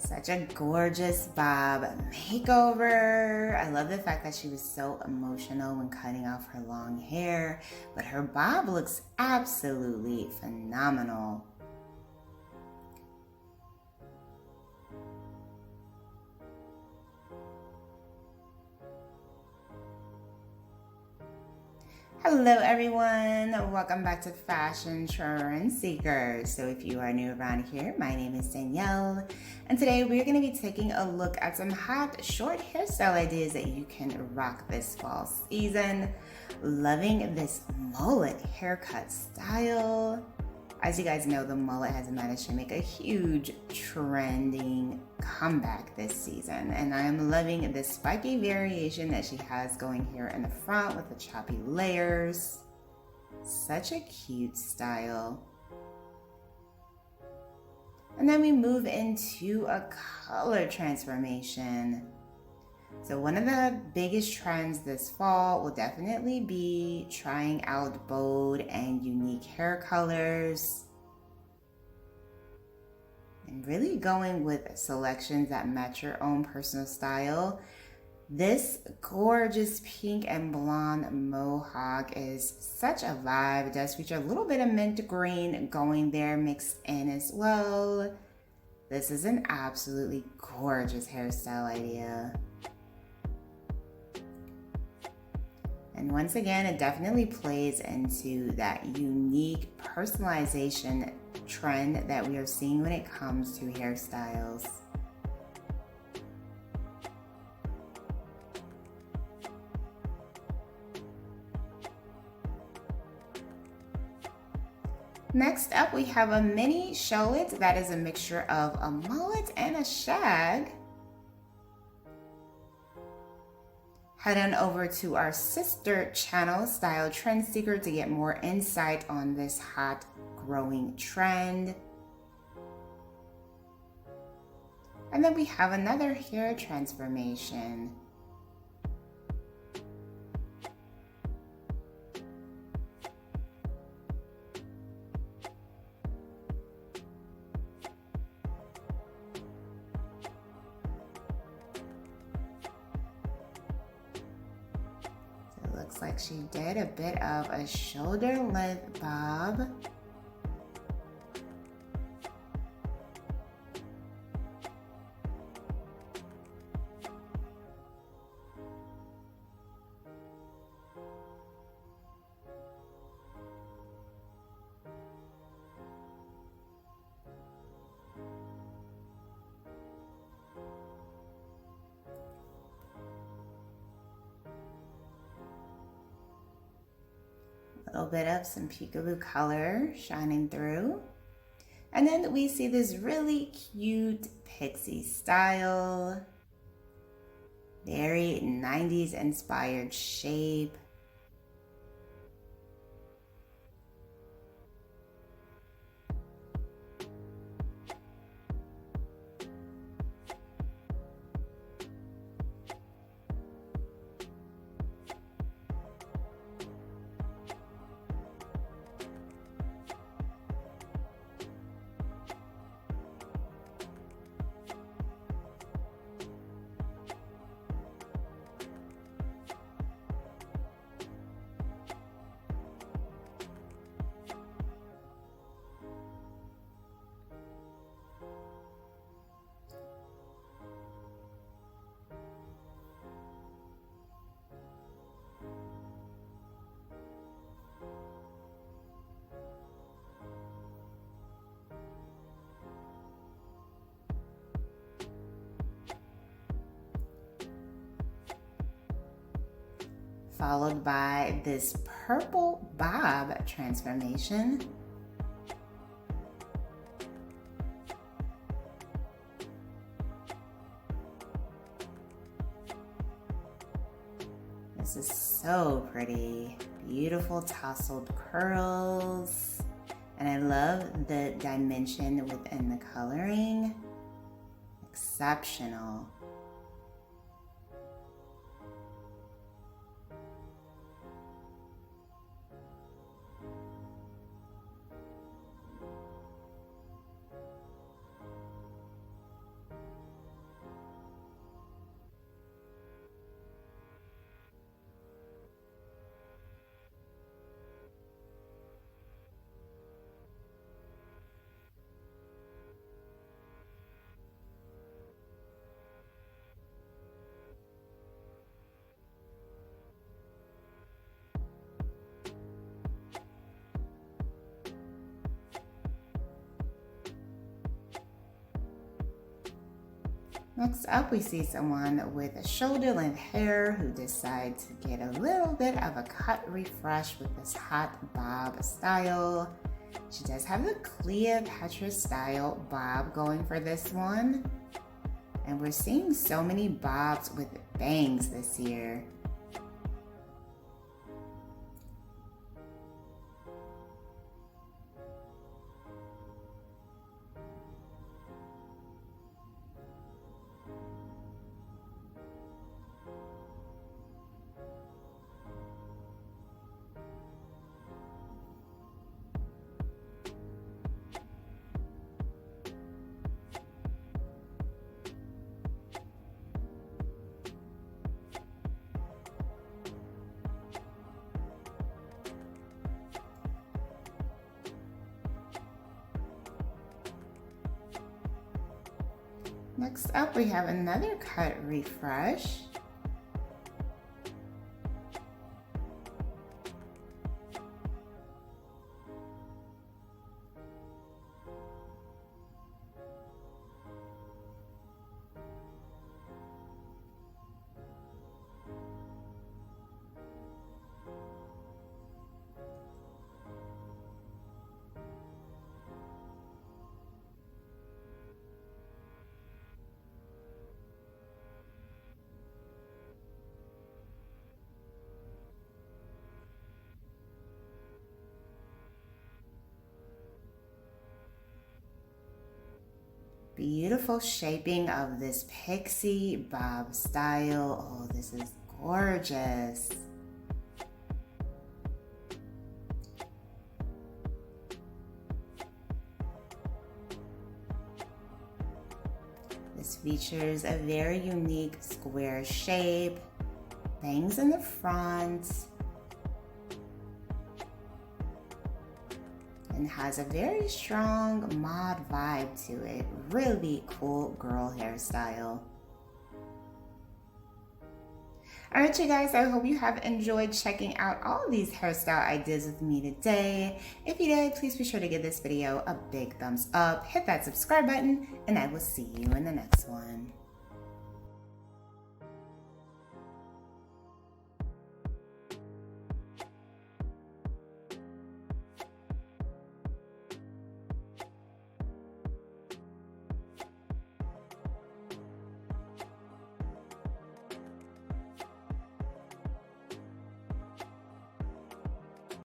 Such a gorgeous bob makeover. I love the fact that she was so emotional when cutting off her long hair, but her bob looks absolutely phenomenal. Hello everyone, welcome back to Fashion Trend Seekers. So if you are new around here, my name is Danielle, and today we're going to be taking a look at some hot short hairstyle ideas that you can rock this fall season. Loving this mullet haircut style. As you guys know, the mullet has managed to make a huge trending comeback this season, and I am loving this spiky variation that she has going here in the front with the choppy layers. Such a cute style. And then we move into a color transformation. So one of the biggest trends this fall will definitely be trying out bold and unique hair colors and really going with selections that match your own personal style. This gorgeous pink and blonde mohawk is such a vibe. It does feature a little bit of mint green going there mixed in as well. This is an absolutely gorgeous hairstyle idea. And once again, it definitely plays into that unique personalization trend that we are seeing when it comes to hairstyles. Next up, we have a mini showlet that is a mixture of a mullet and a shag. Head on over to our sister channel, Style Trend Seeker, to get more insight on this hot growing trend. And then we have another hair transformation. Looks like she did a bit of a shoulder length bob. A little bit of some peekaboo color shining through. And then we see this really cute pixie style. Very 90s inspired shape. Followed by this purple bob transformation. This is so pretty. Beautiful tousled curls. And I love the dimension within the coloring. Exceptional. Next up, we see someone with a shoulder-length hair who decides to get a little bit of a cut refresh with this hot bob style. She does have the Cleopatra style bob going for this one. And we're seeing so many bobs with bangs this year. Next up, we have another cut refresh. Beautiful shaping of this pixie bob style. Oh, this is gorgeous. This features a very unique square shape, bangs in the front, and has a very strong mod vibe to it. Really cool girl hairstyle. All right, you guys, I hope you have enjoyed checking out all of these hairstyle ideas with me today. If you did, please be sure to give this video a big thumbs up, hit that subscribe button, and I will see you in the next one.